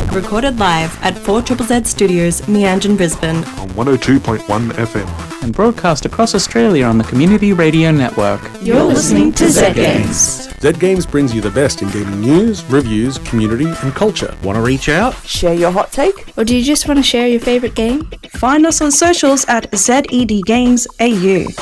Demagog recorded live at 4ZZZ Studios, Meanjin, Brisbane on 102.1 FM and broadcast across Australia on the Community Radio Network. You're listening to Z Games. Z Games brings you the best in gaming news, reviews, community and culture. Want to reach out? Share your hot take? Or do you just want to share your favourite game? Find us on socials at ZEDGamesAU.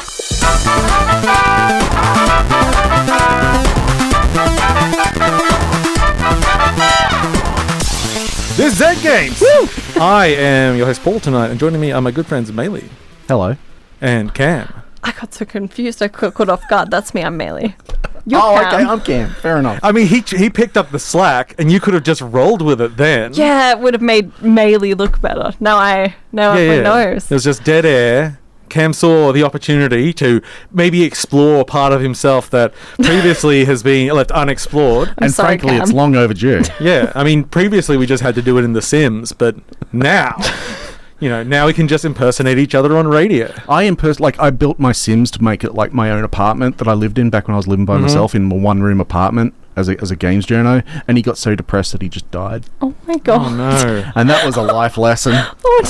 This is Z Games! Woo! I am your host Paul tonight, and joining me are my good friends Maylee. Hello. And Cam. I got so confused, I caught off guard. That's me, I'm Maylee. Okay, I'm Cam. Fair enough. I mean, he picked up the slack, and you could have just rolled with it then. Yeah, it would have made Maylee look better. Now I knows. It was just dead air. Cam saw the opportunity to maybe explore part of himself that previously has been left unexplored. And sorry, frankly, Cam. it's long overdue. Yeah, I mean, previously we just had to do it in The Sims, but now, now we can just impersonate each other on radio. I built my Sims to make it like my own apartment that I lived in back when I was living by myself in a one-room apartment as a games journo, and he got so depressed that he just died. Oh my god. Oh no. And that was a life lesson.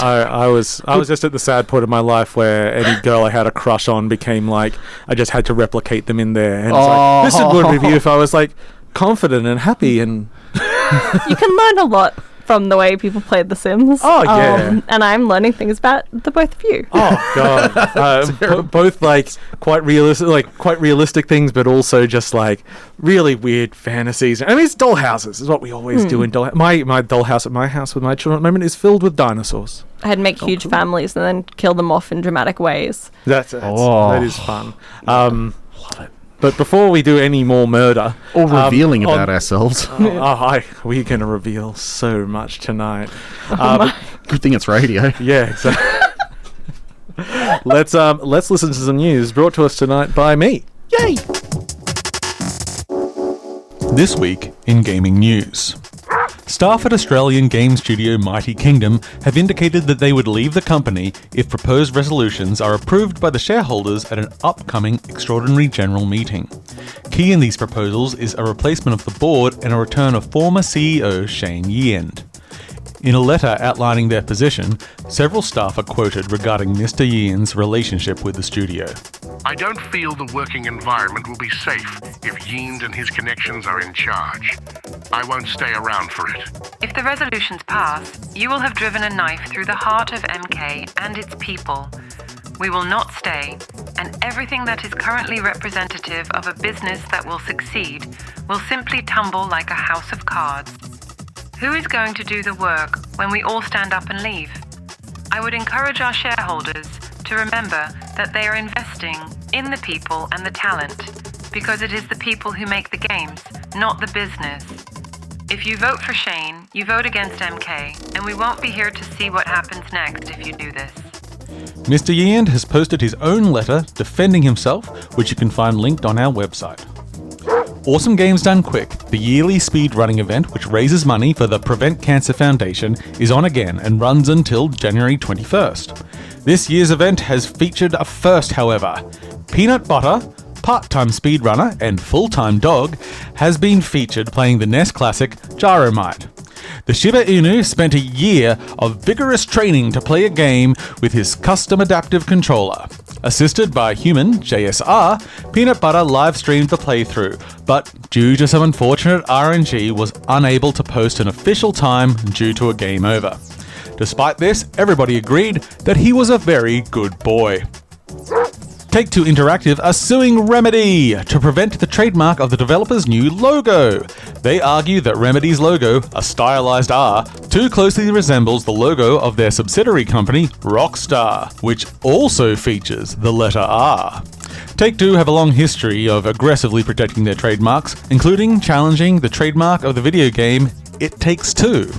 I was just at the sad point of my life where any girl I had a crush on became like, I just had to replicate them in there. And it's like, this would be if I was like confident and happy and... You can learn a lot from the way people played The Sims. Oh, yeah. And I'm learning things about the both of you. Oh, God. Both, quite realistic things, but also just, really weird fantasies. I mean, it's dollhouses is what we always do in dollhouse. My dollhouse at my house with my children at the moment is filled with dinosaurs. I'd make huge families and then kill them off in dramatic ways. That is fun. Love it. But before we do any more murder... Or revealing about ourselves. We're going to reveal so much tonight. Good thing it's radio. Yeah, exactly. Let's listen to some news brought to us tonight by me. Yay! This week in gaming news. Staff at Australian game studio Mighty Kingdom have indicated that they would leave the company if proposed resolutions are approved by the shareholders at an upcoming extraordinary general meeting. Key in these proposals is a replacement of the board and a return of former CEO Shane Yeend. In a letter outlining their position, several staff are quoted regarding Mr. Yeend's relationship with the studio. I don't feel the working environment will be safe if Yeend and his connections are in charge. I won't stay around for it. If the resolutions pass, you will have driven a knife through the heart of MK and its people. We will not stay, and everything that is currently representative of a business that will succeed will simply tumble like a house of cards. Who is going to do the work when we all stand up and leave? I would encourage our shareholders to remember that they are investing in the people and the talent, because it is the people who make the games, not the business. If you vote for Shane, you vote against MK, and we won't be here to see what happens next if you do this. Mr. Yeend has posted his own letter defending himself, which you can find linked on our website. Awesome Games Done Quick, the yearly speedrunning event which raises money for the Prevent Cancer Foundation, is on again and runs until January 21st. This year's event has featured a first, however. Peanut Butter, part-time speedrunner and full-time dog, has been featured playing the NES classic Gyromite. The Shiba Inu spent a year of vigorous training to play a game with his custom adaptive controller. Assisted by human JSR, Peanut Butter live-streamed the playthrough, but due to some unfortunate RNG was unable to post an official time due to a game over. Despite this, everybody agreed that he was a very good boy. Take-Two Interactive are suing Remedy to prevent the trademark of the developer's new logo. They argue that Remedy's logo, a stylized R, too closely resembles the logo of their subsidiary company, Rockstar, which also features the letter R. Take-Two have a long history of aggressively protecting their trademarks, including challenging the trademark of the video game It Takes Two.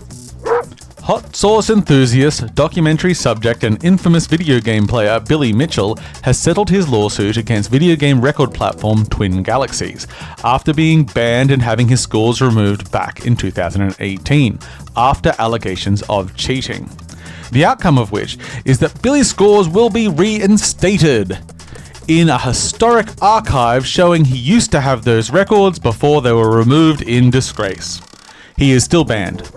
Hot sauce enthusiast, documentary subject and infamous video game player Billy Mitchell has settled his lawsuit against video game record platform Twin Galaxies after being banned and having his scores removed back in 2018 after allegations of cheating. The outcome of which is that Billy's scores will be reinstated in a historic archive showing he used to have those records before they were removed in disgrace. He is still banned.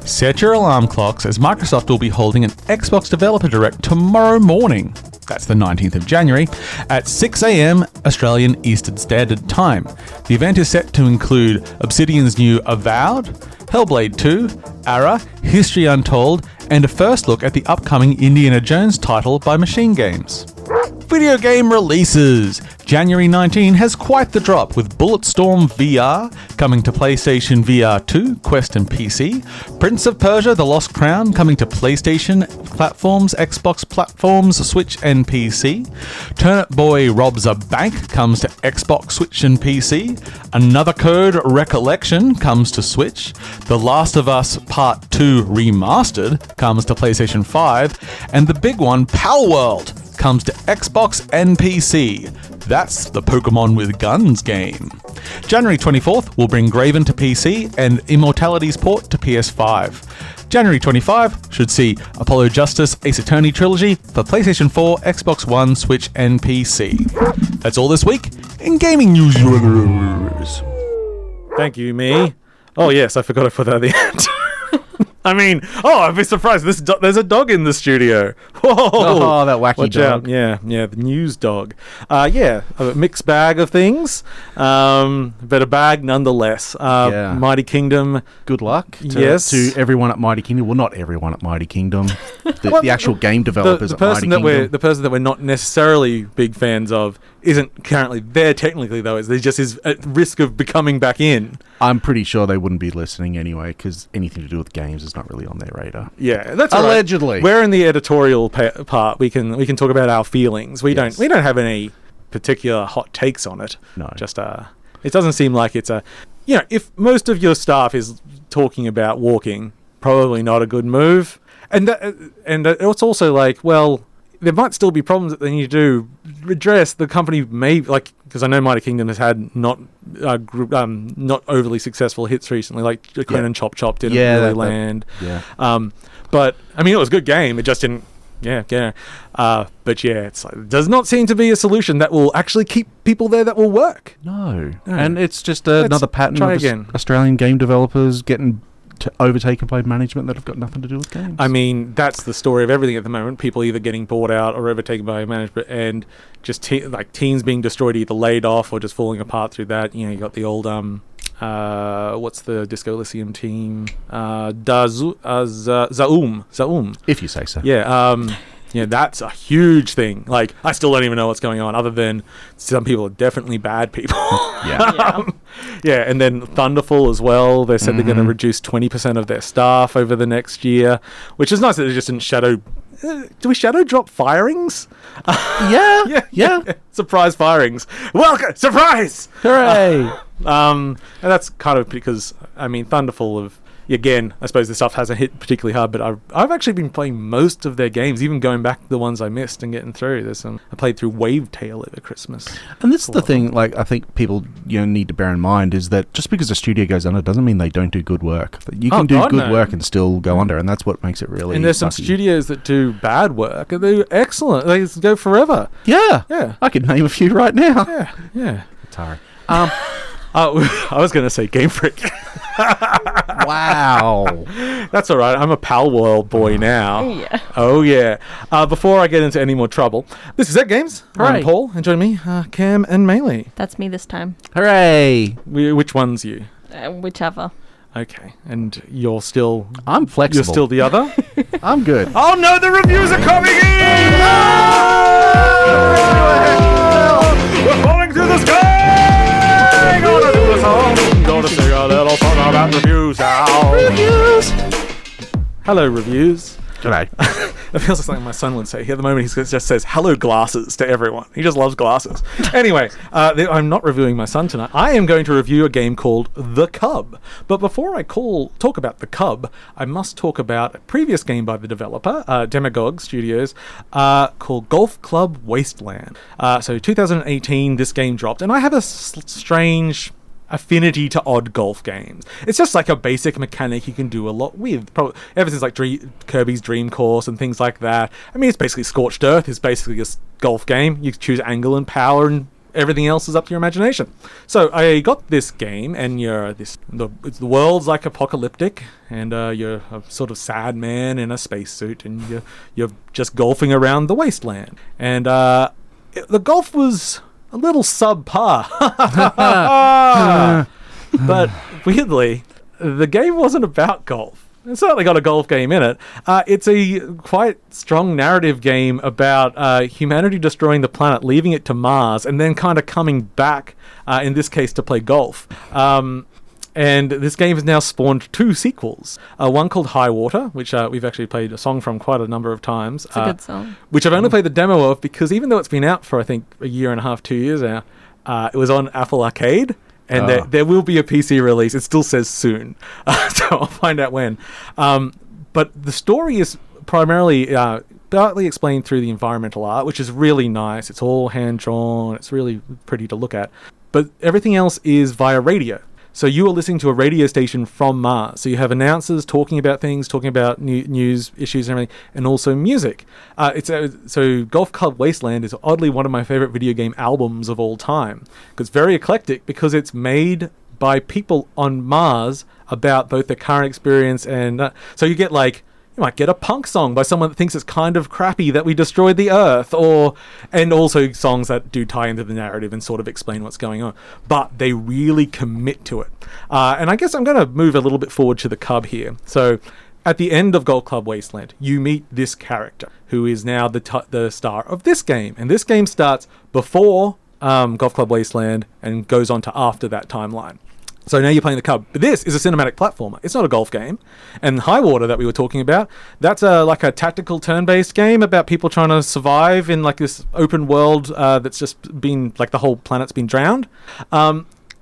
Set your alarm clocks as Microsoft will be holding an Xbox Developer Direct tomorrow morning. That's the 19th of January, at 6 a.m. Australian Eastern Standard Time. The event is set to include Obsidian's new Avowed, Hellblade 2, Ara, History Untold, and a first look at the upcoming Indiana Jones title by Machine Games. Video game releases! January 19 has quite the drop, with Bulletstorm VR coming to PlayStation VR 2, Quest and PC, Prince of Persia The Lost Crown coming to PlayStation platforms, Xbox platforms, Switch and PC, Turnip Boy Robs a Bank comes to Xbox, Switch and PC, Another Code Recollection comes to Switch, The Last of Us Part 2 Remastered comes to PlayStation 5, and the big one, Palworld, comes to Xbox and PC. That's the Pokemon with Guns game. January 24th will bring Graven to PC and Immortality's port to PS5. January 25 should see Apollo Justice Ace Attorney Trilogy for PlayStation 4, Xbox One, Switch and PC. That's all this week in gaming news. Thank you, me. Oh yes, I forgot to put that at the end. I mean, I'd be surprised. There's a dog in the studio. Whoa! Oh, that wacky Watch dog. Out. Yeah, the news dog. A mixed bag of things, but a bag nonetheless. Mighty Kingdom. Good luck Yes. to everyone at Mighty Kingdom. Well, not everyone at Mighty Kingdom. The actual game developers at Mighty Kingdom. The person that we're not necessarily big fans of isn't currently there technically, though. They just is at risk of becoming back in. I'm pretty sure they wouldn't be listening anyway, because anything to do with games is not really on their radar. Yeah, that's all right. Allegedly. We're in the editorial part. We can talk about our feelings. We don't have any particular hot takes on it. No. Just it doesn't seem like it's a, if most of your staff is talking about walking, probably not a good move. And it's also like, well, there might still be problems that they need to address. The company may, because I know Mighty Kingdom has had not overly successful hits recently, like Ken and Chop Chop didn't really land. But I mean, it was a good game. It just didn't. But it's like, it does not seem to be a solution that will actually keep people there that will work. No. And it's just another pattern of Australian game developers getting overtaken by management that have got nothing to do with games. I mean, that's the story of everything at the moment. People either getting bought out or overtaken by management, and just teams being destroyed, either laid off or just falling apart through that. You got the old what's the Disco Elysium team? Zaum. If you say so. Yeah, that's a huge thing. Like, I still don't even know what's going on, other than some people are definitely bad people. And then Thunderful as well. They said they're going to reduce 20% of their staff over the next year, which is nice that they just didn't shadow. Do we shadow drop firings? Yeah. Surprise firings. Welcome, surprise! Hooray! And that's kind of because, I mean, Thunderful again, I suppose the stuff hasn't hit particularly hard, but I've actually been playing most of their games, even going back to the ones I missed and getting through. I played through Wavetail over Christmas. And this is the thing, I think people need to bear in mind, is that just because a studio goes under doesn't mean they don't do good work. You can do good work and still go under, and that's what makes it really. And there's some studios that do bad work, and they're excellent. They go forever. Yeah. I could name a few right now. Yeah. Atari. I was going to say Game Freak. Wow. That's all right. I'm a Palworld boy now. Yeah. Oh, yeah. Before I get into any more trouble, this is Zed Games. I'm Paul, and join me, Cam and Maylee. That's me this time. Hooray. Which one's you? Whichever. Okay. And you're still... I'm flexible. You're still the other? I'm good. Oh, no, the reviews are coming in! We're falling through the sky! Gonna do this all. Gonna sing a little song about reviews now. Reviews. Hello, reviews. G'day. It feels like something my son would say. At the moment, he just says hello glasses to everyone. He just loves glasses. Anyway, I'm not reviewing my son tonight. I am going to review a game called The Cub. But before I talk about The Cub, I must talk about a previous game by the developer, Demagog Studios, called Golf Club Wasteland. So 2018, this game dropped, and I have a strange affinity to odd golf games. It's just like a basic mechanic you can do a lot with. Probably ever since Kirby's Dream Course and things like that. I mean, it's basically Scorched Earth. It's basically a golf game. You choose angle and power and everything else is up to your imagination. So I got this game, and the world's like apocalyptic, and you're a sort of sad man in a spacesuit, and you're just golfing around the wasteland. And the golf was a little subpar. But weirdly, the game wasn't about golf. It's certainly got a golf game in it. It's a quite strong narrative game about humanity destroying the planet, leaving it to Mars, and then kind of coming back, in this case, to play golf. And this game has now spawned 2 sequels. One called High Water, which we've actually played a song from quite a number of times. It's a good song. Which I've only played the demo of because even though it's been out for, I think, a year and a half, 2 years now, it was on Apple Arcade. And there will be a PC release. It still says soon. So I'll find out when. But the story is primarily partly explained through the environmental art, which is really nice. It's all hand-drawn. It's really pretty to look at. But everything else is via radio. So you are listening to a radio station from Mars. So you have announcers talking about things, talking about news issues and everything, and also music. So Golf Club Wasteland is oddly one of my favorite video game albums of all time. It's very eclectic because it's made by people on Mars about both their current experience and... so you get like... You might get a punk song by someone that thinks it's kind of crappy that we destroyed the Earth, and also songs that do tie into the narrative and sort of explain what's going on. But they really commit to it. And I guess I'm going to move a little bit forward to the Cub here. So at the end of Golf Club Wasteland, you meet this character who is now the star of this game. And this game starts before Golf Club Wasteland and goes on to after that timeline. So now you're playing the Cub. But this is a cinematic platformer. It's not a golf game. And High Water that we were talking about, that's like a tactical turn-based game about people trying to survive in like this open world that's just been, like the whole planet's been drowned.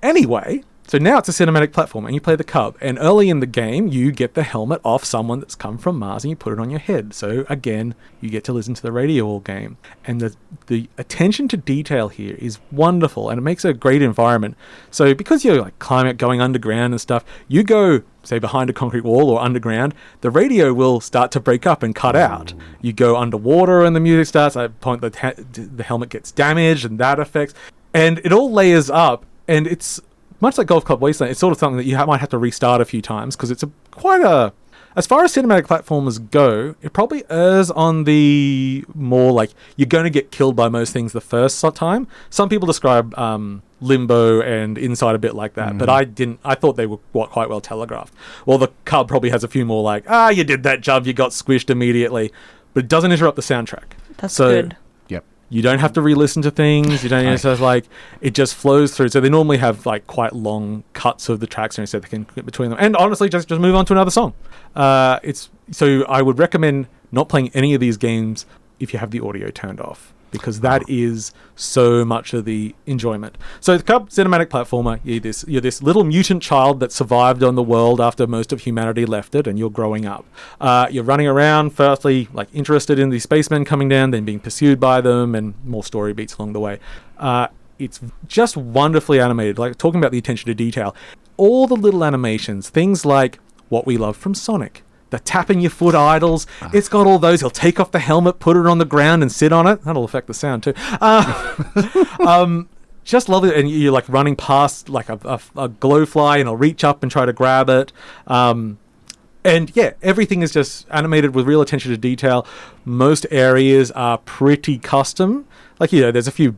Anyway, so now it's a cinematic platform and you play the Cub. And early in the game, you get the helmet off someone that's come from Mars and you put it on your head. So again, you get to listen to the radio all game. And the attention to detail here is wonderful and it makes a great environment. So because you're like climbing, going underground and stuff, you go, say, behind a concrete wall or underground, the radio will start to break up and cut out. You go underwater and the music starts. At a point, the helmet gets damaged and that affects. And it all layers up and it's... much like Golf Club Wasteland, it's sort of something that you might have to restart a few times because it's as far as cinematic platformers go, it probably errs on the more like you're going to get killed by most things the first time. Some people describe Limbo and Inside a bit like that, but I didn't. I thought they were quite well telegraphed. Well, the Cub probably has a few more like, you did that job, you got squished immediately, but it doesn't interrupt the soundtrack. That's good. You don't have to re-listen to things. You don't. It just flows through. So they normally have like quite long cuts of the tracks, and so they can get between them. And honestly, just move on to another song. So I would recommend not playing any of these games if you have the audio turned off, because that is so much of the enjoyment. So the Cub cinematic platformer, you're this little mutant child that survived on the world after most of humanity left it, and you're growing up. You're running around, firstly, like interested in the spacemen coming down, then being pursued by them, and more story beats along the way. It's just wonderfully animated, like talking about the attention to detail. All the little animations, things like what we love from Sonic. The tapping your foot idols. It's got all those. He'll take off the helmet, put it on the ground and sit on it. That'll affect the sound too. Just love it. And you're like running past like a glowfly and he'll reach up and try to grab it. And yeah, everything is just animated with real attention to detail. Most areas are pretty custom. Like, there's a few,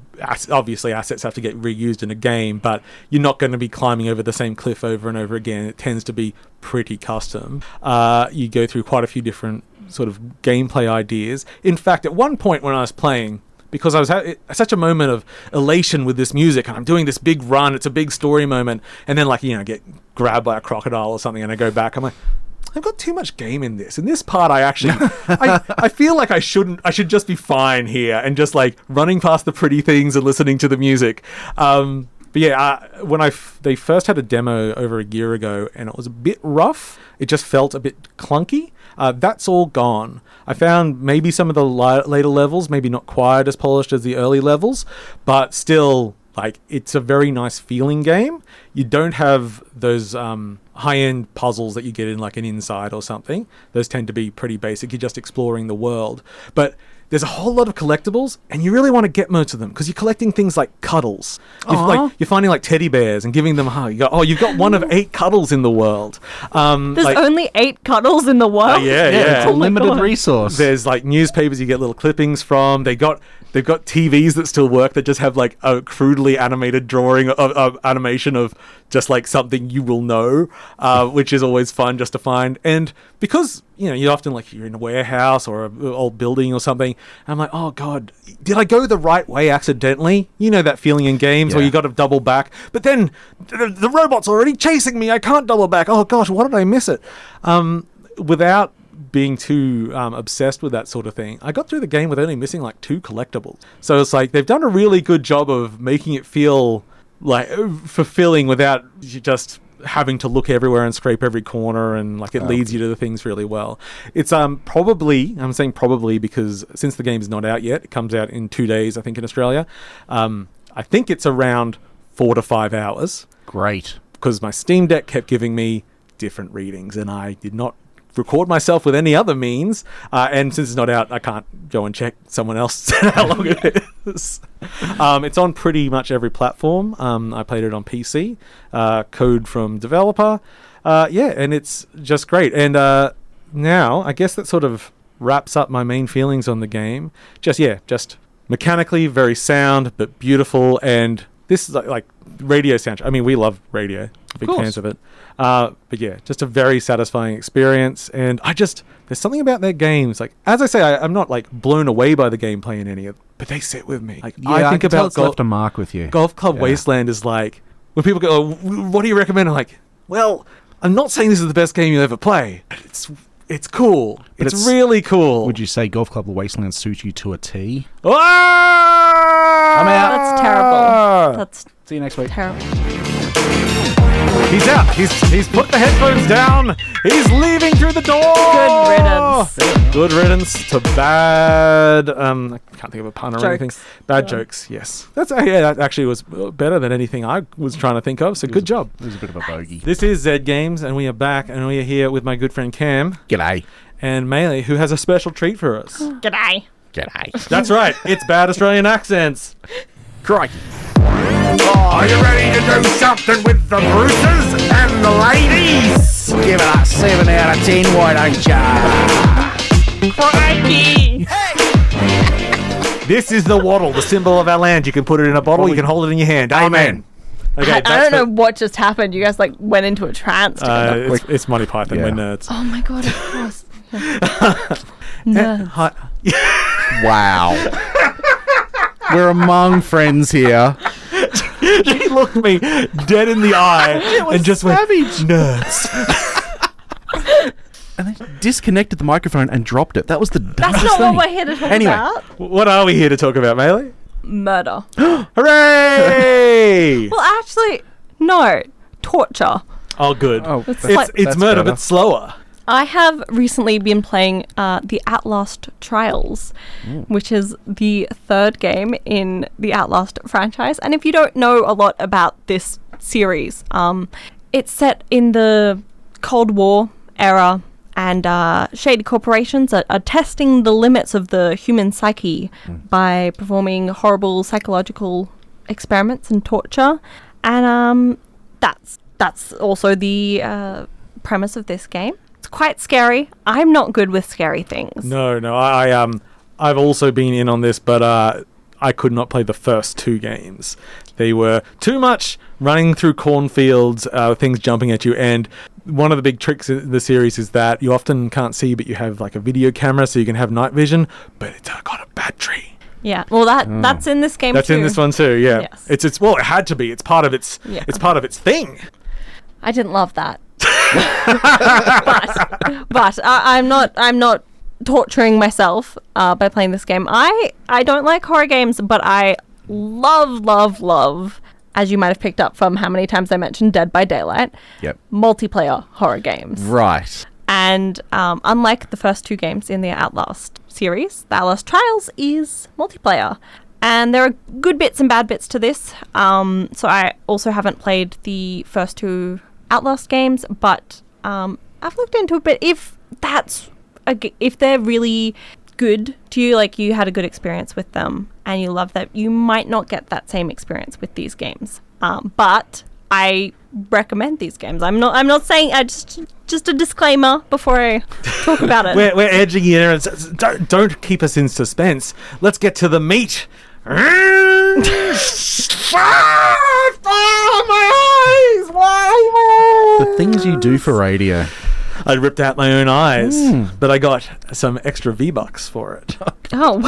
obviously, assets have to get reused in a game, but you're not going to be climbing over the same cliff over and over again. It tends to be pretty custom. You go through quite a few different sort of gameplay ideas. In fact, at one point when I was playing, because I was at such a moment of elation with this music, and I'm doing this big run, it's a big story moment, and then get grabbed by a crocodile or something, and I go back, I'm like, I've got too much game in this. In this part, I feel like I should just be fine here and just like running past the pretty things and listening to the music. But yeah, when they first had a demo over a year ago and it was a bit rough, it just felt a bit clunky. That's all gone. I found maybe some of the later levels, maybe not quite as polished as the early levels, but still, like, it's a very nice feeling game. You don't have those high-end puzzles that you get in like an Inside or something. Those tend to be pretty basic. You're just exploring the world. But there's a whole lot of collectibles, and you really want to get most of them because you're collecting things like cuddles. You're finding like teddy bears and giving them a hug. You've got one of 8 cuddles in the world. There's only 8 cuddles in the world? Yeah. It's a limited resource. There's like newspapers you get little clippings from. They've got TVs that still work that just have like a crudely animated drawing of animation of just like something you will know, which is always fun just to find. And because, you often like you're in a warehouse or an old building or something, and I'm like, oh God, did I go the right way accidentally? You know that feeling in games where you got to double back, but then the robot's already chasing me. I can't double back. Oh gosh, why did I miss it? Without being too obsessed with that sort of thing, I got through the game with only missing like 2 collectibles. So it's like they've done a really good job of making it feel like fulfilling without you just having to look everywhere and scrape every corner, and like it leads you to the things really well. It's probably, I'm saying probably because since the game's not out yet, it comes out in 2 days, I think, in Australia. I think it's around 4 to 5 hours. Great. Because my Steam Deck kept giving me different readings, and I did not record myself with any other means, and since it's not out, I can't go and check someone else how long it is. It's on pretty much every platform. I played it on PC, code from developer, and it's just great. And now I guess that sort of wraps up my main feelings on the game. Just mechanically very sound but beautiful, and this is like radio soundtrack. I mean, we love radio, big fans of it. But yeah, just a very satisfying experience. And there's something about their games. Like, as I say, I'm not like blown away by the gameplay in any of it, but they sit with me. Like, I think about left a mark with you. Golf Club Wasteland is like, when people go, oh, what do you recommend? I'm like, well, I'm not saying this is the best game you'll ever play. It's cool. It's really cool. Would you say Golf Club Wasteland suits you to a T? Oh! I'm out. That's terrible. See you next week. Terrible. He's out. He's put the headphones down. He's leaving through the door. Good riddance. Good riddance to bad. I can't think of a pun or anything. Bad jokes. Yes. That actually was better than anything I was trying to think of. So good job. It was a bit of a bogey. This is Zed Games, and we are back, and we are here with my good friend Cam. G'day. And Maylee, who has a special treat for us. G'day. That's right. It's bad Australian accents. Crikey. Are you ready to do something with the Bruces and the ladies? Give it a 7 out of 10, why don't ya? Crikey! This is the wattle, the symbol of our land. You can put it in a bottle, you can hold it in your hand. Amen. Okay, I don't know what just happened. You guys like went into a trance. It's Monty Python. We're nerds. Oh my god, of course. Nerds. Wow. We're among friends here. She looked me dead in the eye and just savage. Went, nerds. And then disconnected the microphone and dropped it. That was the That's not thing. what we're here to talk about. What are we here to talk about, Maylee? Murder. Hooray! Well, actually, no. Torture. Oh, good. Oh, it's murder, but slower. I have recently been playing the Outlast Trials, which is the 3rd game in the Outlast franchise. And if you don't know a lot about this series, it's set in the Cold War era, and shady corporations are testing the limits of the human psyche by performing horrible psychological experiments and torture. And that's also the premise of this game. It's quite scary. I'm not good with scary things. No, I've also been in on this, but I could not play the first 2 games. They were too much running through cornfields, things jumping at you, and one of the big tricks in the series is that you often can't see, but you have like a video camera so you can have night vision, but it's got a battery. Yeah, well that's in this game That's too. in this one too, yeah. Yes. It's well, it had to be. It's part of its thing. I didn't love that. but I'm not torturing myself by playing this game. I don't like horror games, but I love, as you might have picked up from how many times I mentioned Dead by Daylight, multiplayer horror games. Right. And unlike the first 2 games in the Outlast series, the Outlast Trials is multiplayer. And there are good bits and bad bits to this. So I also haven't played the first 2 Outlast games, but I've looked into it. But if they're really good to you, like you had a good experience with them and you love that, you might not get that same experience with these games. But I recommend these games. I'm not saying, just a disclaimer before I talk about it. We're edging in and don't keep us in suspense. Let's get to the meat. My eyes! Why? The things you do for radio. I ripped out my own eyes, but I got some extra V-Bucks for it. Oh,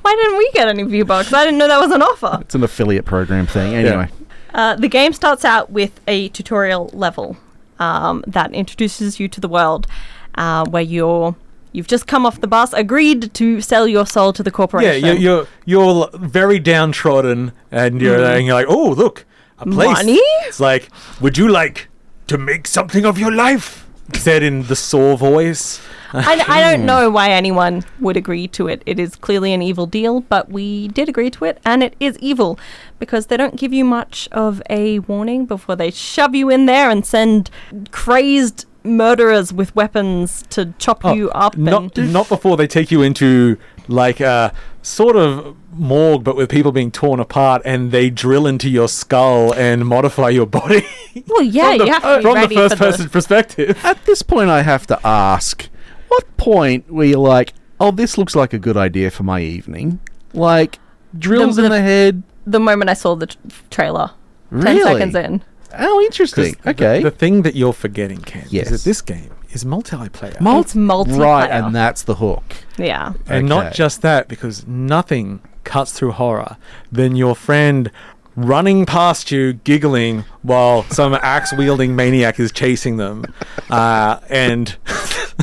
why didn't we get any V-Bucks? I didn't know that was an offer. It's an affiliate program thing. Anyway. The game starts out with a tutorial level that introduces you to the world, where you've just come off the bus, agreed to sell your soul to the corporation. Yeah, you're very downtrodden, and you're like, oh, look, a place. Money? It's like, would you like to make something of your life? Said in the Saw voice. I don't know why anyone would agree to it. It is clearly an evil deal, but we did agree to it, and it is evil because they don't give you much of a warning before they shove you in there and send crazed murderers with weapons to chop you up. Not before they take you into like a sort of morgue, but with people being torn apart, and they drill into your skull and modify your body. Well, yeah, you have to be from ready the first person perspective. At this point, I have to ask, what point were you like, oh, this looks like a good idea for my evening? Like, drills in the head? The moment I saw the trailer. Really? 10 seconds in. Oh, interesting. Okay. The thing that you're forgetting, Ken, Yes. is that this game is multiplayer. It's multiplayer. Right, and that's the hook. Yeah. And not just that, because nothing cuts through horror than your friend running past you, giggling, while some axe-wielding maniac is chasing them. And...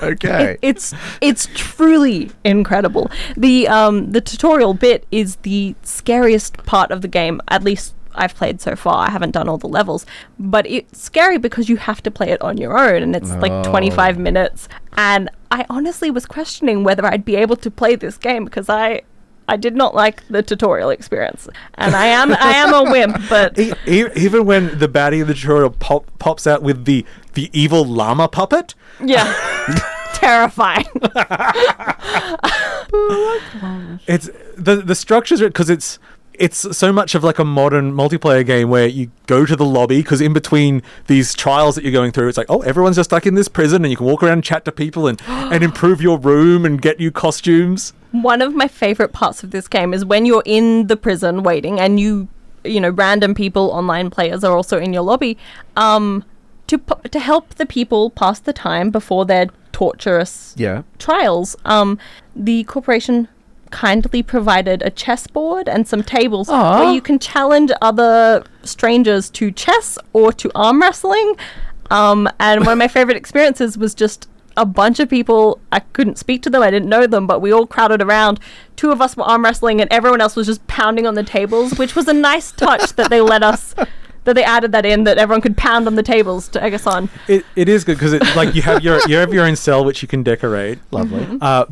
Okay. It's truly incredible. The tutorial bit is the scariest part of the game, at least I've played so far. I haven't done all the levels, but it's scary because you have to play it on your own, and it's like 25 minutes. And I honestly was questioning whether I'd be able to play this game because I did not like the tutorial experience, and I am a wimp. But even when the baddie of the tutorial pops out with the evil llama puppet, yeah, terrifying. It's the structures because it's so much of like a modern multiplayer game where you go to the lobby because in between these trials that you're going through, it's like, oh, everyone's just stuck in this prison, and you can walk around and chat to people and improve your room and get new costumes. One of my favorite parts of this game is when you're in the prison waiting, and you know, random people, online players, are also in your lobby, to help the people pass the time before their torturous trials. The corporation kindly provided a chessboard and some tables where you can challenge other strangers to chess or to arm wrestling. And one of my favorite experiences was just a bunch of people. I couldn't speak to them, I didn't know them, but we all crowded around. Two of us were arm wrestling and everyone else was just pounding on the tables, which was a nice touch that they let us, that they added that in, that everyone could pound on the tables to egg us on. It is good because it's like you have your own cell which you can decorate. Lovely.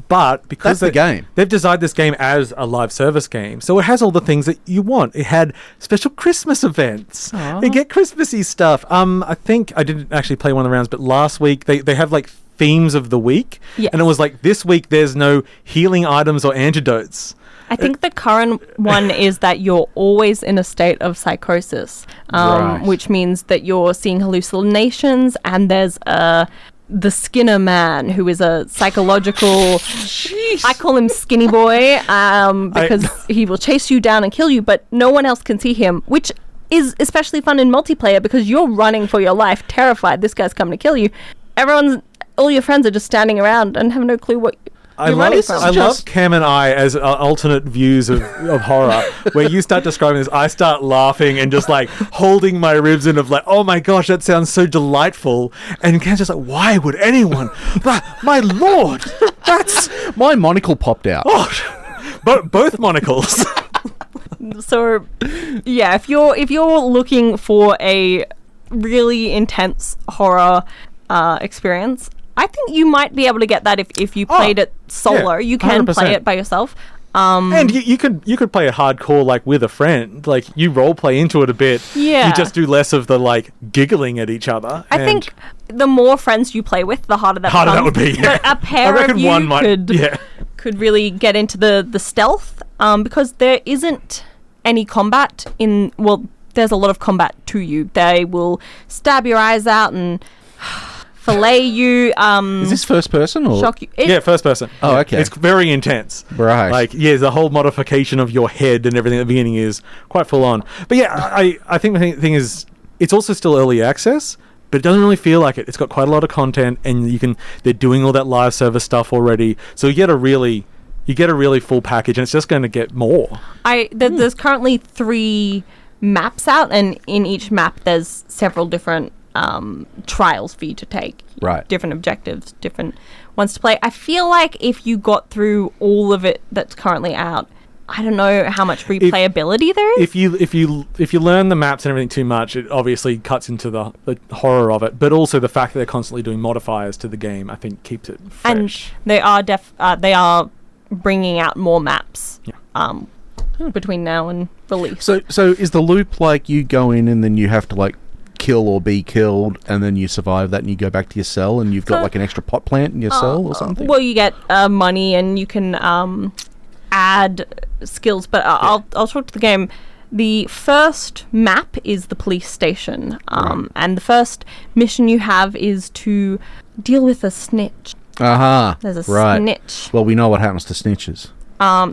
But because that's the game, they've designed this game as a live service game, so it has all the things that you want. It had special Christmas events. Aww. You get Christmassy stuff. I think I didn't actually play one of the rounds, but last week they have like themes of the week, and it was like this week there's no healing items or antidotes. I think the current one is that you're always in a state of psychosis, which means that you're seeing hallucinations, and there's the Skinner man, who is a psychological... I call him Skinny Boy, because he will chase you down and kill you, but no one else can see him, which is especially fun in multiplayer because you're running for your life, terrified this guy's coming to kill you. All your friends are just standing around and have no clue what... I love Cam and I as alternate views of horror, where you start describing this, I start laughing and just like holding my ribs in of like, oh my gosh, that sounds so delightful. And Cam's just like, why would anyone? My lord, that's... My monocle popped out. Oh, both monocles. So, yeah, if you're looking for a really intense horror experience, I think you might be able to get that if you played it solo. You can 100%. play it by yourself. And you could play it hardcore, like with a friend. Like you role play into it a bit. Yeah. You just do less of the like giggling at each other. I think the more friends you play with, the harder that becomes. That would be. Yeah. But a pair of you could really get into the stealth because there isn't any combat in. Well, there's a lot of combat to you. They will stab your eyes out and fillet you. Is this first person or shock you? First person. Oh, okay. It's very intense. Right. Like, the whole modification of your head and everything at the beginning is quite full on. But I think the thing is, it's also still early access, but it doesn't really feel like it. It's got quite a lot of content, and they're doing all that live service stuff already. So you get a really full package, and it's just going to get more. There's currently 3 maps out, and in each map there's several different trials for you to take. Right. Different objectives, different ones to play. I feel like if you got through all of it that's currently out, I don't know how much replayability there is. If you learn the maps and everything too much, it obviously cuts into the horror of it. But also the fact that they're constantly doing modifiers to the game, I think, keeps it fresh. And they are bringing out more maps between now and release. So is the loop like you go in and then you have to like kill or be killed, and then you survive that and you go back to your cell and you've got like an extra pot plant in your cell or something? Well, you get money and you can add skills, but I'll talk to the game. The first map is the police station, and the first mission you have is to deal with a snitch. There's a snitch. Well, we know what happens to snitches.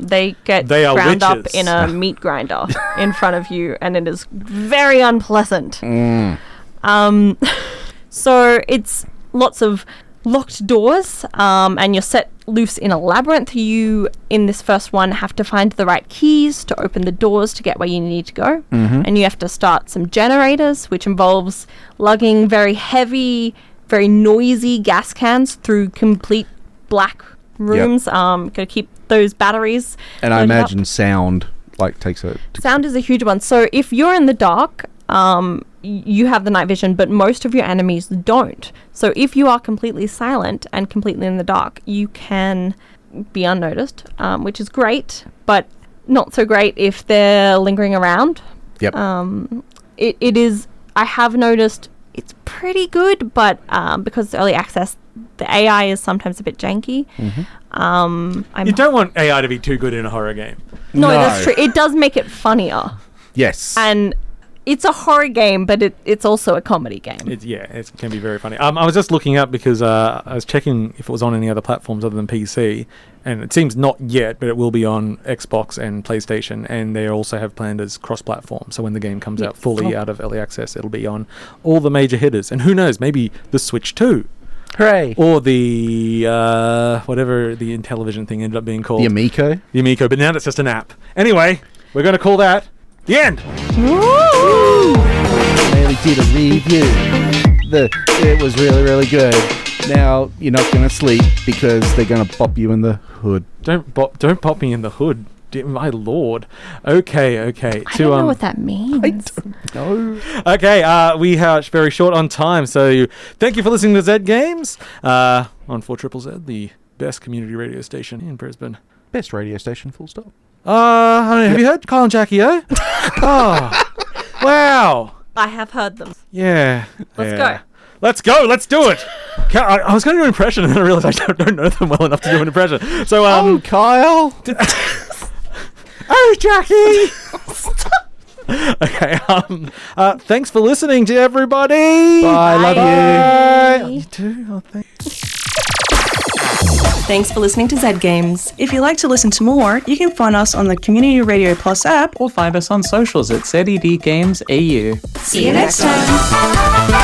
They get ground up in a meat grinder in front of you, and it is very unpleasant. So it's lots of locked doors, and you're set loose in a labyrinth. You, in this first one, have to find the right keys to open the doors to get where you need to go. And you have to start some generators, which involves lugging very heavy, very noisy gas cans through complete black rooms. Gotta keep those batteries. And I imagine sound takes a... Sound is a huge one. So if you're in the dark, you have the night vision, but most of your enemies don't. So if you are completely silent and completely in the dark, you can be unnoticed, which is great, but not so great if they're lingering around. Yep. It is... I have noticed it's pretty good, but because it's early access, the AI is sometimes a bit janky. You don't want AI to be too good in a horror game. No, that's true. It does make it funnier. Yes. And it's a horror game, but it's also a comedy game. It can be very funny. I was just looking up because I was checking if it was on any other platforms other than PC, and it seems not yet, but it will be on Xbox and PlayStation, and they also have planned as cross-platform. So when the game comes out fully out of early access, it'll be on all the major hitters. And who knows, maybe the Switch 2. Hooray. Or the, whatever the Intellivision thing ended up being called. The Amico? The Amico, but now it's just an app. Anyway, we're going to call that the end. Maylee did a review. It was really, really good. Now, you're not going to sleep because they're going to pop you in the hood. Don't pop me in the hood. Dear my lord. Okay. I don't know what that means. I don't know. Okay, we are very short on time, so thank you for listening to Z Games on 4ZZZ, the best community radio station in Brisbane. Best radio station, full stop. Have you heard Kyle and Jackie O? Oh, wow. I have heard them. Yeah. Let's go. Let's do it. I was going to do an impression, and then I realized I don't know them well enough to do an impression. So, Kyle. Oh, Jackie! Okay, thanks for listening to everybody. Bye. Love you. You too. Oh, thanks. Thanks for listening to Z Games. If you'd like to listen to more, you can find us on the Community Radio Plus app Or find us on socials at ZED Games AU. See you next time.